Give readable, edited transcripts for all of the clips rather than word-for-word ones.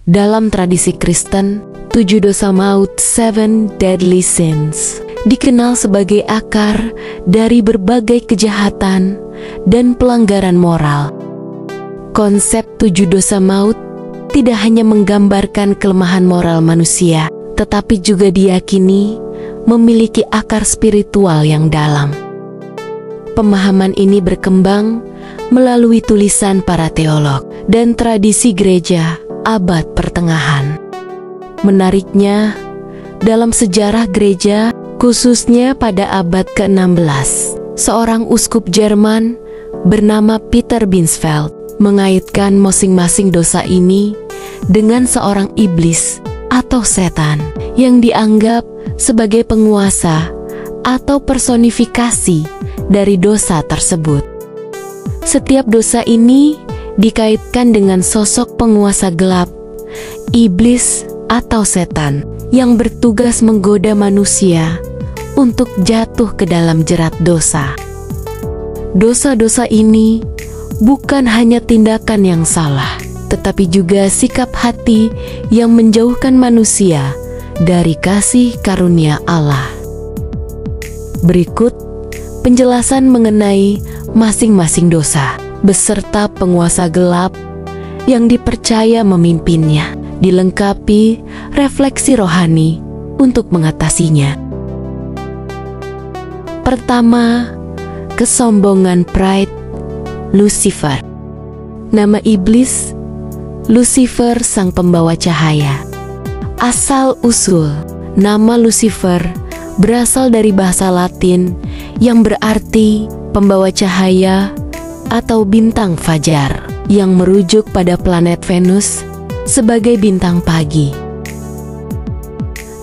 Dalam tradisi Kristen, 7 dosa maut, 7 deadly sins, dikenal sebagai akar dari berbagai kejahatan dan pelanggaran moral. Konsep 7 dosa maut tidak hanya menggambarkan kelemahan moral manusia, tetapi juga diyakini memiliki akar spiritual yang dalam. Pemahaman ini berkembang melalui tulisan para teolog dan tradisi gereja abad pertengahan. Menariknya, dalam sejarah gereja, khususnya pada abad ke-16, seorang uskup Jerman bernama Peter Binsfeld mengaitkan masing-masing dosa ini dengan seorang iblis atau setan yang dianggap sebagai penguasa atau personifikasi dari dosa tersebut. Setiap dosa ini dikaitkan dengan sosok penguasa gelap, iblis atau setan yang bertugas menggoda manusia untuk jatuh ke dalam jerat dosa. Dosa-dosa ini bukan hanya tindakan yang salah, tetapi juga sikap hati yang menjauhkan manusia dari kasih karunia Allah. Berikut penjelasan mengenai masing-masing dosa beserta penguasa gelap yang dipercaya memimpinnya, dilengkapi refleksi rohani untuk mengatasinya. Pertama, kesombongan, pride, Lucifer. Nama iblis Lucifer, sang pembawa cahaya. Asal-usul nama Lucifer berasal dari bahasa Latin yang berarti pembawa cahaya atau bintang fajar, yang merujuk pada planet Venus sebagai bintang pagi.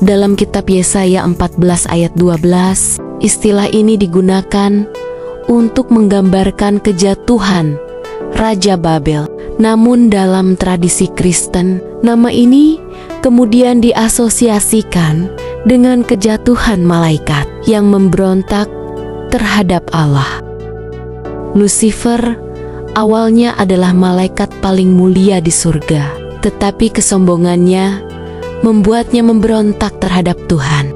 Dalam kitab Yesaya 14 ayat 12, istilah ini digunakan untuk menggambarkan kejatuhan Raja Babel. Namun dalam tradisi Kristen, nama ini kemudian diasosiasikan dengan kejatuhan malaikat yang memberontak terhadap Allah. Lucifer awalnya adalah malaikat paling mulia di surga, tetapi kesombongannya membuatnya memberontak terhadap Tuhan.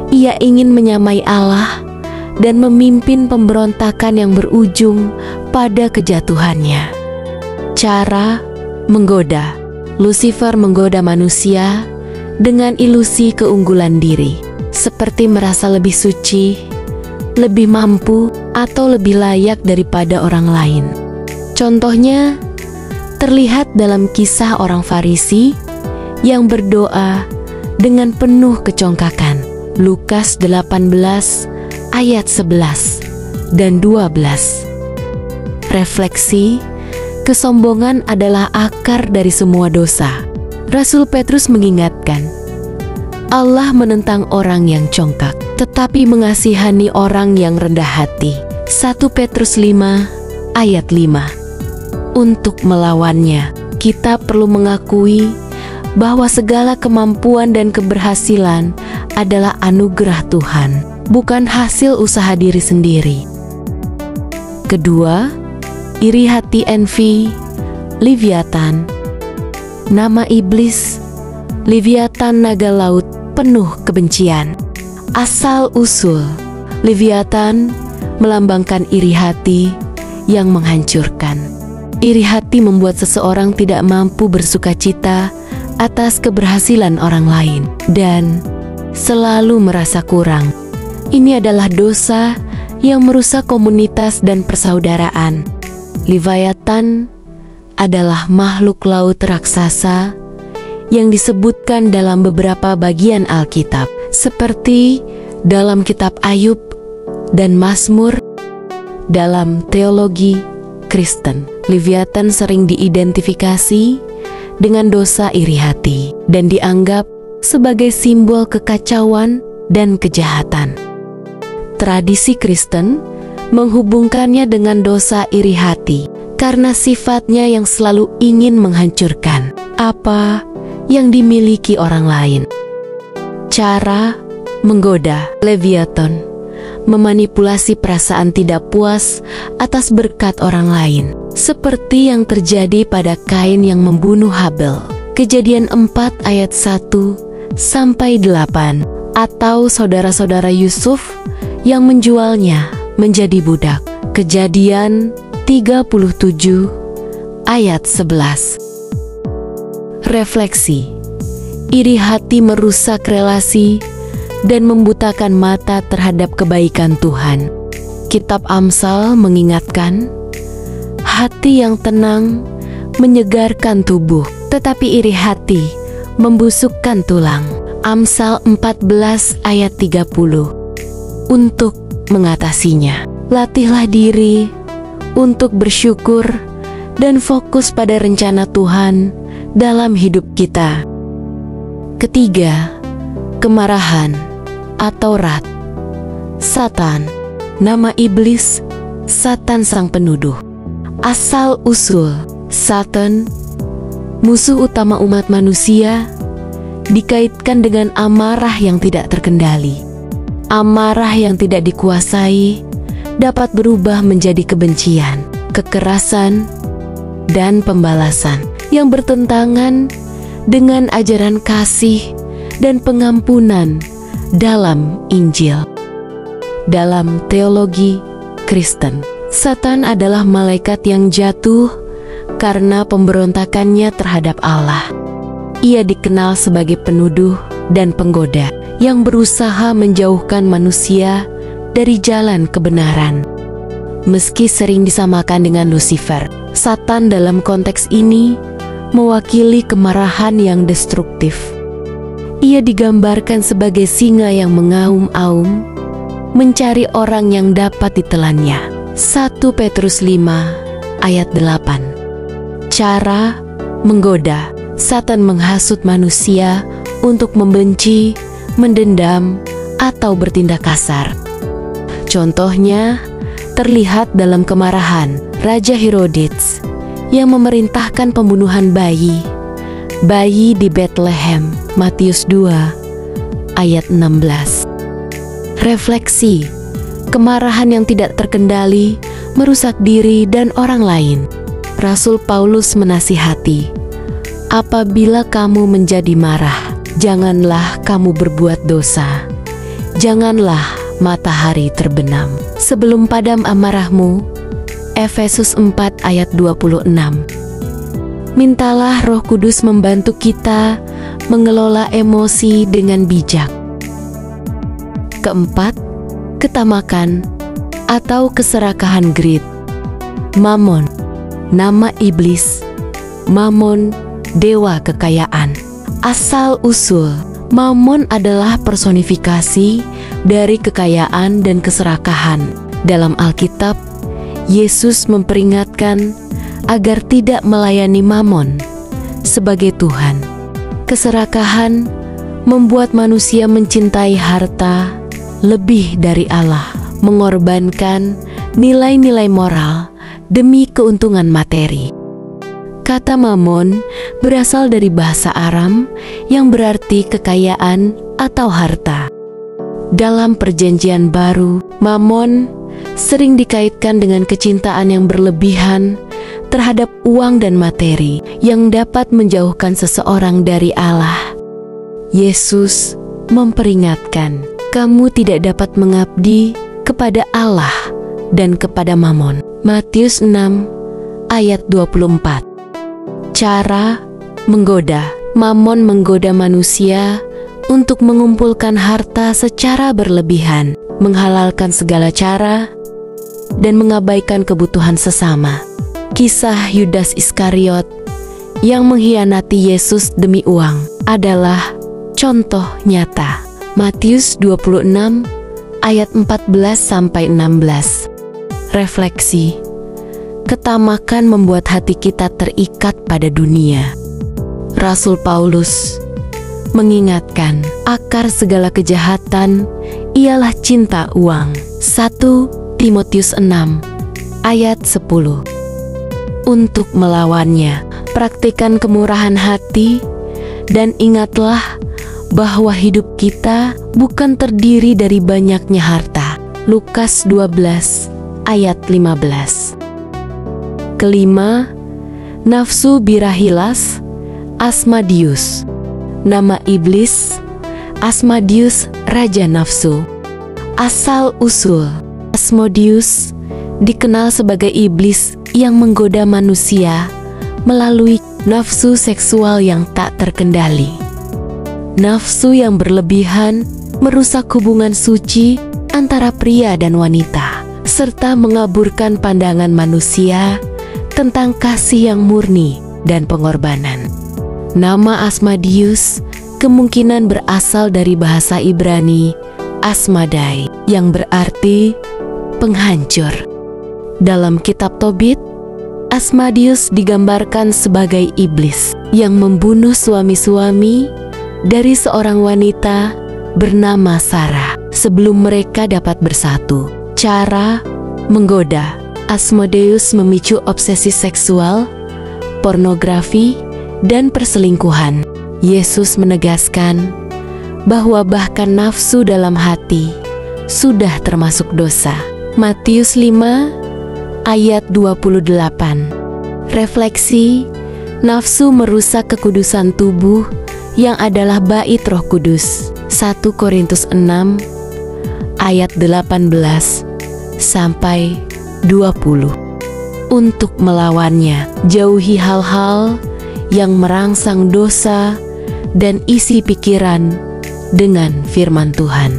Ia ingin menyamai Allah dan memimpin pemberontakan yang berujung pada kejatuhannya. Cara menggoda. Lucifer menggoda manusia dengan ilusi keunggulan diri, seperti merasa lebih suci, lebih mampu, atau lebih layak daripada orang lain. Contohnya terlihat dalam kisah orang Farisi yang berdoa dengan penuh kecongkakan. Lukas 18 ayat 11 dan 12. Refleksi, kesombongan adalah akar dari semua dosa. Rasul Petrus mengingatkan, Allah menentang orang yang congkak, tetapi mengasihani orang yang rendah hati. 1 Petrus 5 ayat 5. Untuk melawannya, kita perlu mengakui bahwa segala kemampuan dan keberhasilan adalah anugerah Tuhan, bukan hasil usaha diri sendiri. Kedua, iri hati, envy, Leviathan. Nama iblis Leviathan, naga laut penuh kebencian. Asal-usul Leviathan melambangkan iri hati yang menghancurkan. Iri hati membuat seseorang tidak mampu bersukacita atas keberhasilan orang lain dan selalu merasa kurang. Ini adalah dosa yang merusak komunitas dan persaudaraan. Leviathan adalah makhluk laut raksasa yang disebutkan dalam beberapa bagian Alkitab, seperti dalam kitab Ayub dan Mazmur. Dalam teologi Kristen, Leviathan sering diidentifikasi dengan dosa iri hati dan dianggap sebagai simbol kekacauan dan kejahatan. Tradisi Kristen menghubungkannya dengan dosa iri hati karena sifatnya yang selalu ingin menghancurkan apa yang dimiliki orang lain. Cara menggoda. Leviathan memanipulasi perasaan tidak puas atas berkat orang lain, seperti yang terjadi pada Kain yang membunuh Habel. Kejadian 4 ayat 1-8, atau saudara-saudara Yusuf yang menjualnya menjadi budak. Kejadian 37 ayat 11. Refleksi. Iri hati merusak relasi dan membutakan mata terhadap kebaikan Tuhan. Kitab Amsal mengingatkan, hati yang tenang menyegarkan tubuh, tetapi iri hati membusukkan tulang. Amsal 14 ayat 30. Untuk mengatasinya, latihlah diri untuk bersyukur dan fokus pada rencana Tuhan dalam hidup kita. Ketiga, kemarahan atau wrath. Satan, nama iblis, Satan sang penuduh. Asal-usul Satan, musuh utama umat manusia, dikaitkan dengan amarah yang tidak terkendali. Amarah yang tidak dikuasai dapat berubah menjadi kebencian, kekerasan, dan pembalasan yang bertentangan dengan ajaran kasih dan pengampunan dalam Injil. Dalam teologi Kristen, Satan adalah malaikat yang jatuh karena pemberontakannya terhadap Allah. Ia dikenal sebagai penuduh dan penggoda yang berusaha menjauhkan manusia dari jalan kebenaran. Meski sering disamakan dengan Lucifer, Satan dalam konteks ini mewakili kemarahan yang destruktif. Ia digambarkan sebagai singa yang mengaum-aum, mencari orang yang dapat ditelannya. 1 Petrus 5 ayat 8. Cara menggoda. Satan menghasut manusia untuk membenci, mendendam, atau bertindak kasar. Contohnya terlihat dalam kemarahan Raja Herodes yang memerintahkan pembunuhan bayi di Bethlehem. Matius 2 ayat 16. Refleksi. Kemarahan yang tidak terkendali merusak diri dan orang lain. Rasul Paulus menasihati, apabila kamu menjadi marah, janganlah kamu berbuat dosa. Janganlah matahari terbenam sebelum padam amarahmu. Efesus 4 ayat 26. Mintalah Roh Kudus membantu kita mengelola emosi dengan bijak. Keempat, ketamakan atau keserakahan greed. Mammon, nama iblis. Mammon, dewa kekayaan. Asal-usul, Mammon adalah personifikasi dari kekayaan dan keserakahan. Dalam Alkitab, Yesus memperingatkan agar tidak melayani Mammon sebagai Tuhan. Keserakahan membuat manusia mencintai harta lebih dari Allah, mengorbankan nilai-nilai moral demi keuntungan materi. Kata Mammon berasal dari bahasa Aram yang berarti kekayaan atau harta. Dalam Perjanjian Baru, Mammon sering dikaitkan dengan kecintaan yang berlebihan terhadap uang dan materi yang dapat menjauhkan seseorang dari Allah. Yesus memperingatkan, kamu tidak dapat mengabdi kepada Allah dan kepada Mammon. Matius 6 ayat 24. Cara menggoda. Mammon menggoda manusia untuk mengumpulkan harta secara berlebihan, menghalalkan segala cara, dan mengabaikan kebutuhan sesama. Kisah Yudas Iskariot yang mengkhianati Yesus demi uang adalah contoh nyata. Matius 26 ayat 14-16. Refleksi. Ketamakan membuat hati kita terikat pada dunia. Rasul Paulus mengingatkan, akar segala kejahatan ialah cinta uang. 1 Timotius 6 ayat 10. Untuk melawannya, praktikkan kemurahan hati dan ingatlah bahwa hidup kita bukan terdiri dari banyaknya harta. Lukas 12 ayat 15. Kelima, nafsu birahilas Asmodeus. Nama iblis, Asmodeus, raja nafsu. Asal-usul Asmodeus dikenal sebagai iblis yang menggoda manusia melalui nafsu seksual yang tak terkendali. Nafsu yang berlebihan merusak hubungan suci antara pria dan wanita, serta mengaburkan pandangan manusia tentang kasih yang murni dan pengorbanan. Nama Asmodeus kemungkinan berasal dari bahasa Ibrani Asmadai, yang berarti penghancur. Dalam kitab Tobit, Asmodeus digambarkan sebagai iblis yang membunuh suami-suami dari seorang wanita bernama Sarah sebelum mereka dapat bersatu. Cara menggoda. Asmodeus memicu obsesi seksual, pornografi, dan perselingkuhan. Yesus menegaskan bahwa bahkan nafsu dalam hati sudah termasuk dosa. Matius 5 ayat 28. Refleksi, nafsu merusak kekudusan tubuh yang adalah bait Roh Kudus. 1 Korintus 6 ayat 18 sampai 20. Untuk melawannya, jauhi hal-hal yang merangsang dosa dan isi pikiran dengan firman Tuhan.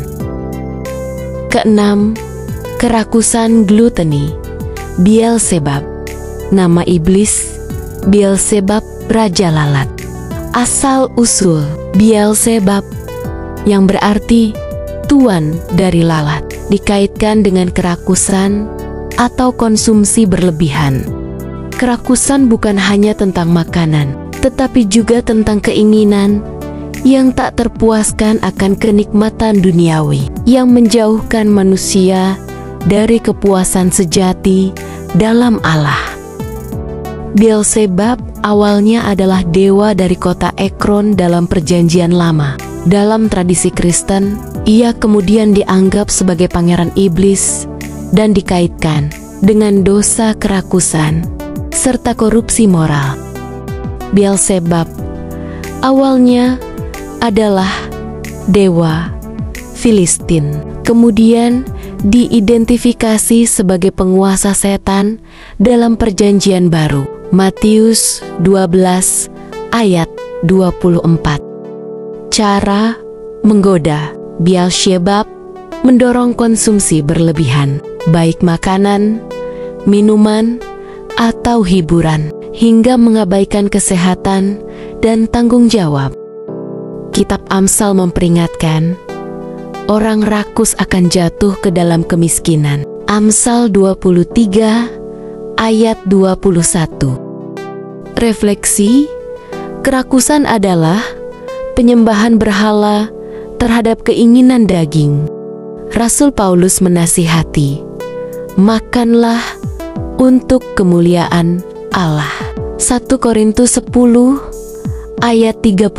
Keenam, kerakusan gluteni. Beelzebub. Nama iblis, Beelzebub, raja lalat. Asal-usul Beelzebub, yang berarti tuan dari lalat, dikaitkan dengan kerakusan atau konsumsi berlebihan. Kerakusan bukan hanya tentang makanan, tetapi juga tentang keinginan yang tak terpuaskan akan kenikmatan duniawi, yang menjauhkan manusia dari kepuasan sejati dalam Allah. Beelzebub awalnya adalah dewa dari kota Ekron dalam Perjanjian Lama. Dalam tradisi Kristen, ia kemudian dianggap sebagai pangeran iblis dan dikaitkan dengan dosa kerakusan serta korupsi moral. Beelzebub awalnya adalah dewa Filistin, kemudian diidentifikasi sebagai penguasa setan dalam Perjanjian Baru. Matius 12 ayat 24. Cara menggoda. Beelzebub mendorong konsumsi berlebihan, baik makanan, minuman, atau hiburan, hingga mengabaikan kesehatan dan tanggung jawab. Kitab Amsal memperingatkan, orang rakus akan jatuh ke dalam kemiskinan. Amsal 23 ayat 21. Refleksi, kerakusan adalah penyembahan berhala terhadap keinginan daging. Rasul Paulus menasihati, makanlah untuk kemuliaan Allah. 1 Korintus 10 ayat 31.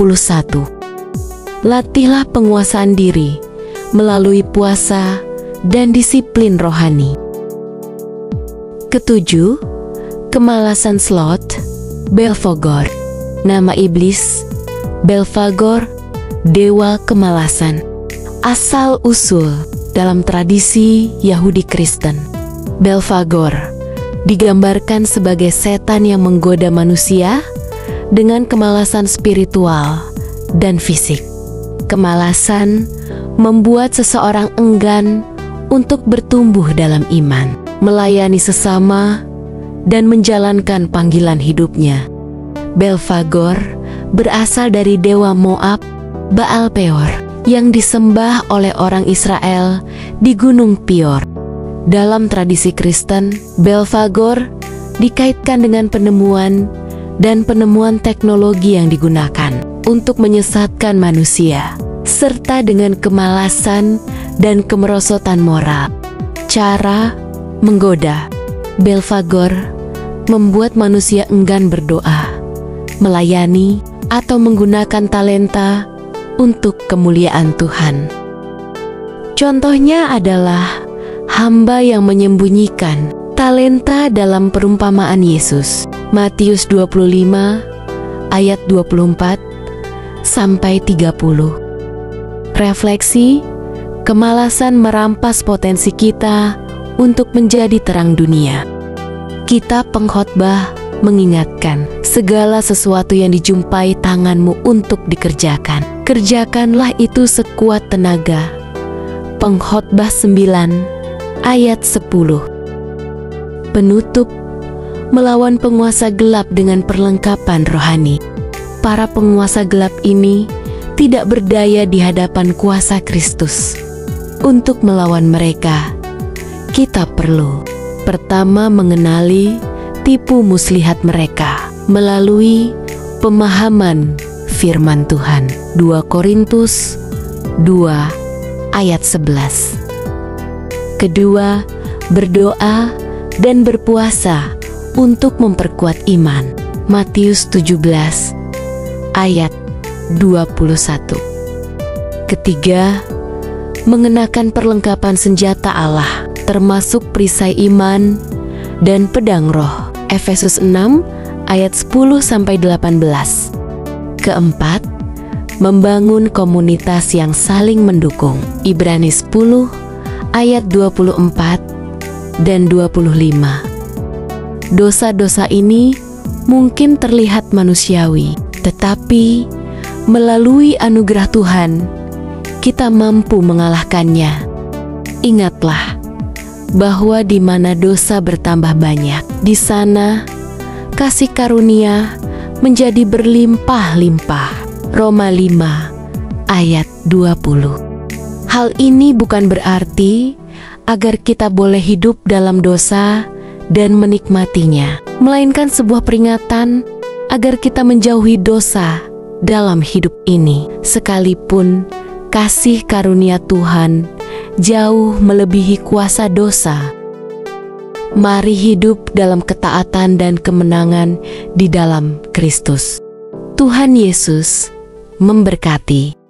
Latihlah penguasaan diri melalui puasa dan disiplin rohani. Ketujuh, kemalasan Sloth. Belphegor. Nama iblis, Belphegor, dewa kemalasan. Asal-usul dalam tradisi Yahudi Kristen, Belphegor digambarkan sebagai setan yang menggoda manusia dengan kemalasan spiritual dan fisik. Kemalasan membuat seseorang enggan untuk bertumbuh dalam iman, melayani sesama, dan menjalankan panggilan hidupnya. Belphegor berasal dari dewa Moab, Baal Peor, yang disembah oleh orang Israel di Gunung Pior. Dalam tradisi Kristen, Belphegor dikaitkan dengan penemuan dan penemuan teknologi yang digunakan untuk menyesatkan manusia, serta dengan kemalasan dan kemerosotan moral. Cara menggoda. Belphegor membuat manusia enggan berdoa, melayani, atau menggunakan talenta untuk kemuliaan Tuhan. Contohnya adalah hamba yang menyembunyikan talenta dalam perumpamaan Yesus. Matius 25 ayat 24 sampai 30. Refleksi, kemalasan merampas potensi kita untuk menjadi terang dunia. Kitab Pengkhotbah mengingatkan, segala sesuatu yang dijumpai tanganmu untuk dikerjakan, kerjakanlah itu sekuat tenaga. Pengkhotbah 9 ayat 10. Penutup, melawan penguasa gelap dengan perlengkapan rohani. Para penguasa gelap ini tidak berdaya di hadapan kuasa Kristus. Untuk melawan mereka, kita perlu pertama mengenali tipu muslihat mereka melalui pemahaman firman Tuhan. 2 Korintus 2 ayat 11. Kedua, berdoa dan berpuasa untuk memperkuat iman. Matius 17 ayat 21. Ketiga, mengenakan perlengkapan senjata Allah, termasuk perisai iman dan pedang roh. Efesus 6 ayat 10-18. Keempat, membangun komunitas yang saling mendukung. Ibrani 10 ayat 24 dan 25. Dosa-dosa ini mungkin terlihat manusiawi, tetapi melalui anugerah Tuhan, kita mampu mengalahkannya. Ingatlah bahwa di mana dosa bertambah banyak, di sana kasih karunia menjadi berlimpah-limpah. Roma 5 ayat 20. Hal ini bukan berarti agar kita boleh hidup dalam dosa dan menikmatinya, melainkan sebuah peringatan agar kita menjauhi dosa dalam hidup ini, sekalipun kasih karunia Tuhan jauh melebihi kuasa dosa. Mari hidup dalam ketaatan dan kemenangan di dalam Kristus. Tuhan Yesus memberkati.